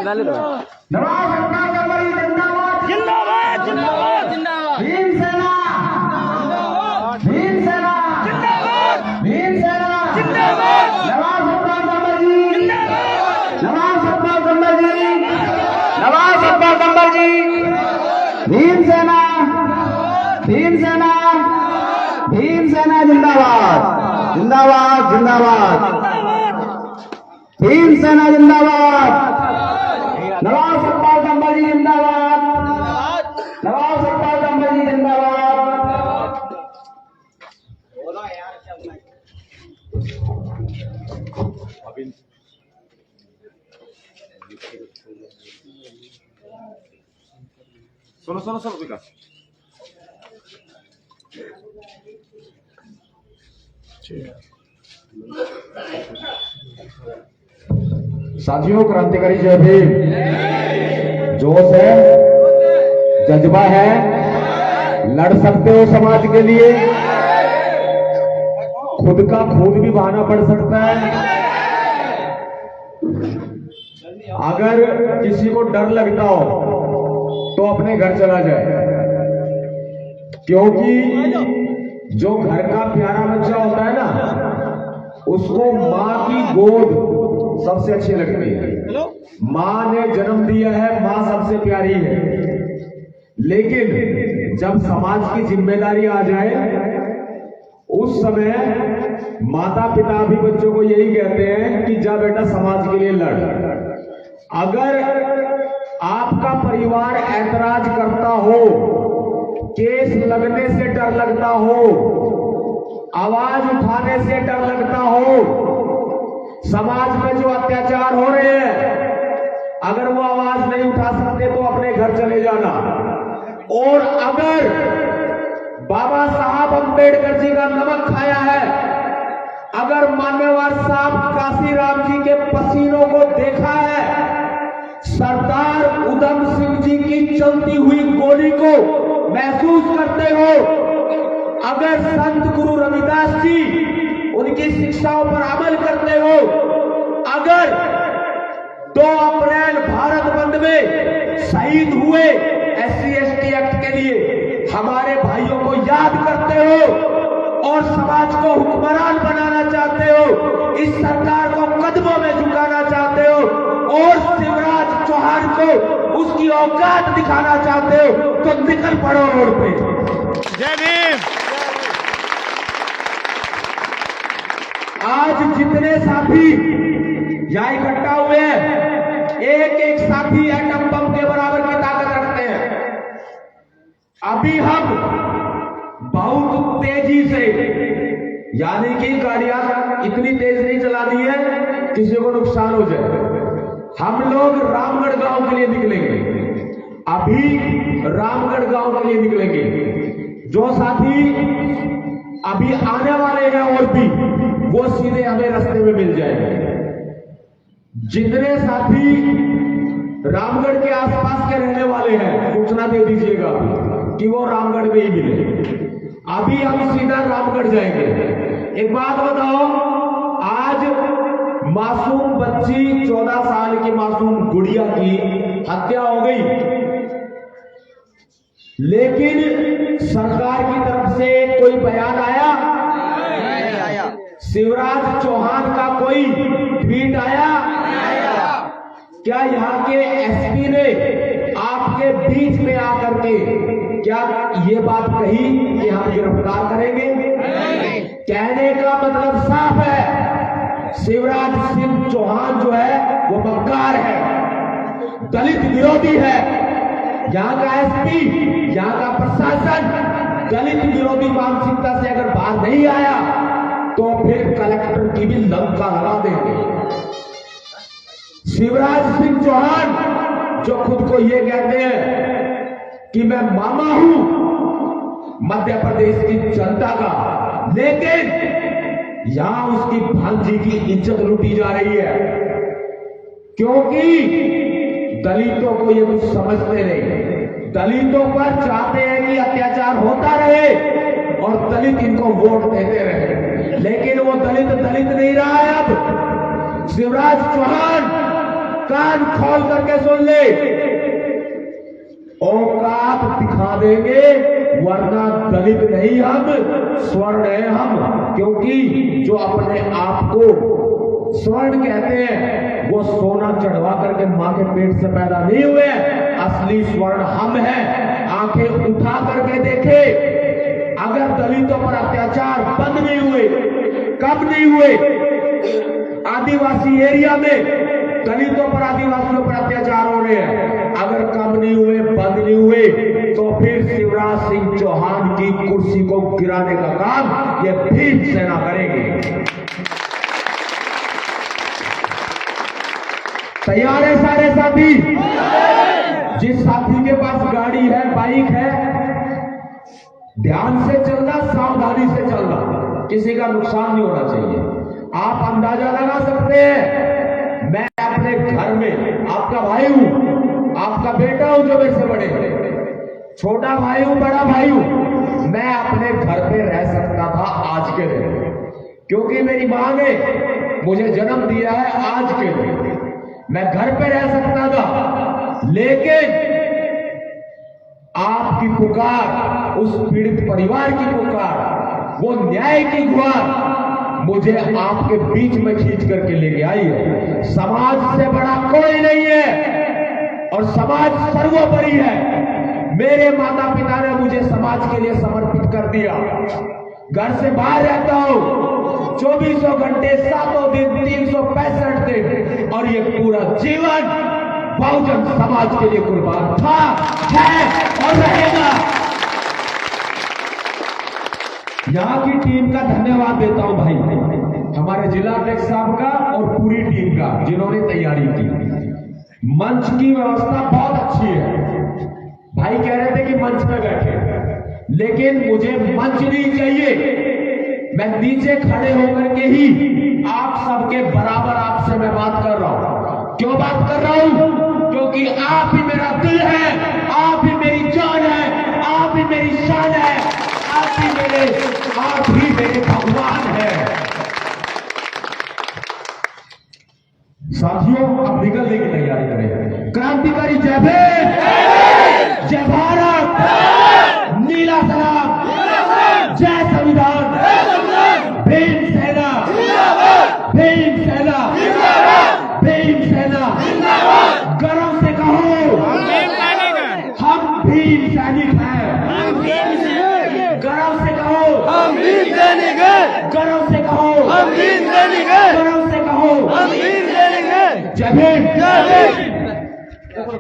नवाब सरकार कंबरी जिंदाबाद जिंदाबाद जिंदाबाद जिंदाबाद भीम सेना भीम सेना जिंदाबाद भीम सेना जिंदाबाद नवाब सरकार कंबरी जिंदाबाद नवाब सरकार कंबरी नवाब सरकार कंबरी भीम सेना भीम सेना भीम सेना जिंदाबाद जिंदाबाद जिंदाबाद भीम सेना जिंदाबाद नवाब सरकार कंबरी जिंदाबाद नवाब सरकार कंबरी जिंदाबाद सुनो सुनो सुनो विकास साथियों, क्रांतिकारी जय भीम। जोश है, जज्बा है, लड़ सकते हो समाज के लिए, खुद का खून भी बहाना पड़ सकता है। अगर किसी को डर लगता हो तो अपने घर चला जाए, क्योंकि जो घर का प्यारा बच्चा होता है ना, उसको मां की गोद सबसे अच्छी लगती है। मां ने जन्म दिया है, मां सबसे प्यारी है। लेकिन जब समाज की जिम्मेदारी आ जाए, उस समय माता पिता भी बच्चों को यही कहते हैं कि जा बेटा समाज के लिए लड़। अगर आपका परिवार ऐतराज करता हो, केस लगने से डर लगता हो, आवाज उठाने से डर लगता हो, समाज में जो अत्याचार हो रहे हैं, अगर वो आवाज नहीं उठा सकते तो अपने घर चले जाना। और अगर बाबा साहब अंबेडकर जी का नमक खाया है, अगर मान्यवर साहब काशीराम जी के पसीनों को देखा है, सरदार उधम सिंह जी की चलती हुई गोली को महसूस करते हो, अगर संत गुरु रविदास जी उनकी शिक्षाओं पर अमल करते हो, अगर 2 अप्रैल भारत बंद में शहीद हुए SC/ST एक्ट के लिए हमारे भाइयों को याद करते हो और समाज को हुक्मरान बनाना चाहते हो, इस सरकार को कदमों में झुकाना चाहते हो और शिवराज चौहान को उसकी औकात दिखाना चाहते हो, तो निकल पड़ो रोड पे। जय भीम। आज जितने साथी यहां इकट्ठा हुए हैं, एक एक साथी एटम बम के बराबर की ताकत रखते हैं। अभी हम बहुत तेजी से, यानी कि गाड़ियां इतनी तेज नहीं चलानी है किसी को नुकसान हो जाए, हम लोग रामगढ़ गांव के लिए निकलेंगे। अभी रामगढ़ गांव के लिए निकलेंगे। जो साथी अभी आने वाले हैं और भी, वो सीधे हमें रास्ते में मिल जाएंगे। जितने साथी रामगढ़ के आसपास के रहने वाले हैं, सूचना दे दीजिएगा कि वो रामगढ़ में ही मिले। अभी हम सीधा रामगढ़ जाएंगे। एक बात बताओ, आज मासूम बच्ची 14 साल की मासूम गुड़िया की हत्या हो गई, लेकिन सरकार की तरफ से कोई बयान आया? नहीं आया। शिवराज चौहान का कोई ट्वीट आया? क्या यहाँ के SP ने आपके बीच में आकर के क्या ये बात कही कि हम गिरफ्तार करेंगे? कहने का मतलब साफ है, शिवराज सिंह चौहान जो है वो मक्कार है, दलित विरोधी है। यहाँ का SP, यहाँ का प्रशासन दलित विरोधी मानसिकता से अगर बाहर नहीं आया तो फिर कलेक्टर की भी लंका लगा देंगे। शिवराज सिंह चौहान जो खुद को ये कहते हैं कि मैं मामा हूं मध्य प्रदेश की जनता का, लेकिन यहां उसकी भांजी की इज्जत लूटी जा रही है, क्योंकि दलितों को ये कुछ समझते नहीं। दलितों पर चाहते हैं कि अत्याचार होता रहे और दलित इनको वोट देते रहे, लेकिन वो दलित दलित नहीं रहा है। अब शिवराज चौहान कान खोल करके सुन ले, औकात दिखा देंगे, वरना दलित नहीं हम, स्वर्ण है हम। क्योंकि जो अपने आप को स्वर्ण कहते हैं वो सोना चढ़वा करके मां के पेट से पैदा नहीं हुए, असली स्वर्ण हम हैं। आंखें उठा करके देखे, अगर दलितों पर अत्याचार बंद नहीं हुए, कब नहीं हुए? आदिवासी एरिया में दलितों पर, आदिवासियों पर अत्याचार हो रहे हैं, अगर कम नहीं हुए, बंद नहीं हुए, तो फिर शिवराज सिंह चौहान की कुर्सी को गिराने का काम ये भीम सेना करेगी। तैयार है सारे साथी? जिस साथी के पास गाड़ी है, बाइक है, ध्यान से चलना, सावधानी से चलना, किसी का नुकसान नहीं होना चाहिए। आप अंदाजा लगा सकते हैं, मैं अपने घर में आपका भाई हूं, आपका बेटा हूं, जो मेरे से बड़े हैं, छोटा भाई हूं, बड़ा भाई हूं। मैं अपने घर पे रह सकता था आज के दिन, क्योंकि मेरी मां ने मुझे जन्म दिया है आज के दिन। मैं घर पे रह सकता था, लेकिन आपकी पुकार, उस पीड़ित परिवार की पुकार, वो न्याय की गुहार मुझे आपके बीच में खींच करके लेके आई है। समाज से बड़ा कोई नहीं है और समाज सर्वोपरि है। मेरे माता पिता ने मुझे समाज के लिए समर्पित कर दिया। घर से बाहर रहता हूं 24 घंटे, 7 दिन, 365 दिन, और ये पूरा जीवन बहुजन समाज के लिए कुर्बान था, है और रहेगा। यहां की टीम का धन्यवाद देता हूं भाई, हमारे जिला अध्यक्ष साहब का और पूरी टीम का, जिन्होंने तैयारी की। मंच की व्यवस्था बहुत अच्छी है। भाई कह रहे थे कि मंच पे बैठे, लेकिन मुझे मंच नहीं चाहिए। मैं नीचे खड़े होकर के ही आप सबके बराबर आपसे मैं बात कर रहा हूं। क्यों बात कर रहा हूं? क्योंकि आप ही मेरा दिल है, आप ही मेरी जान है, आप ही मेरी शान है, आप ही मेरे भगवान है। साथियों, अब निकलने की तैयारी करें। क्रांतिकारी जय भीम, जय भारत, नीला सलाम, जय संविधान, भीम सेना, भीम सेना, भीम सेना। गर्व से कहो, हम भीम सैनिक हैं। गर्व से कहो, हम भीम सैनिक हैं। गर्व से कहो, हम भीम सैनिक हैं। गर्व से कहो, हम भीम सैनिक हैं। जय भीम, जय भीम।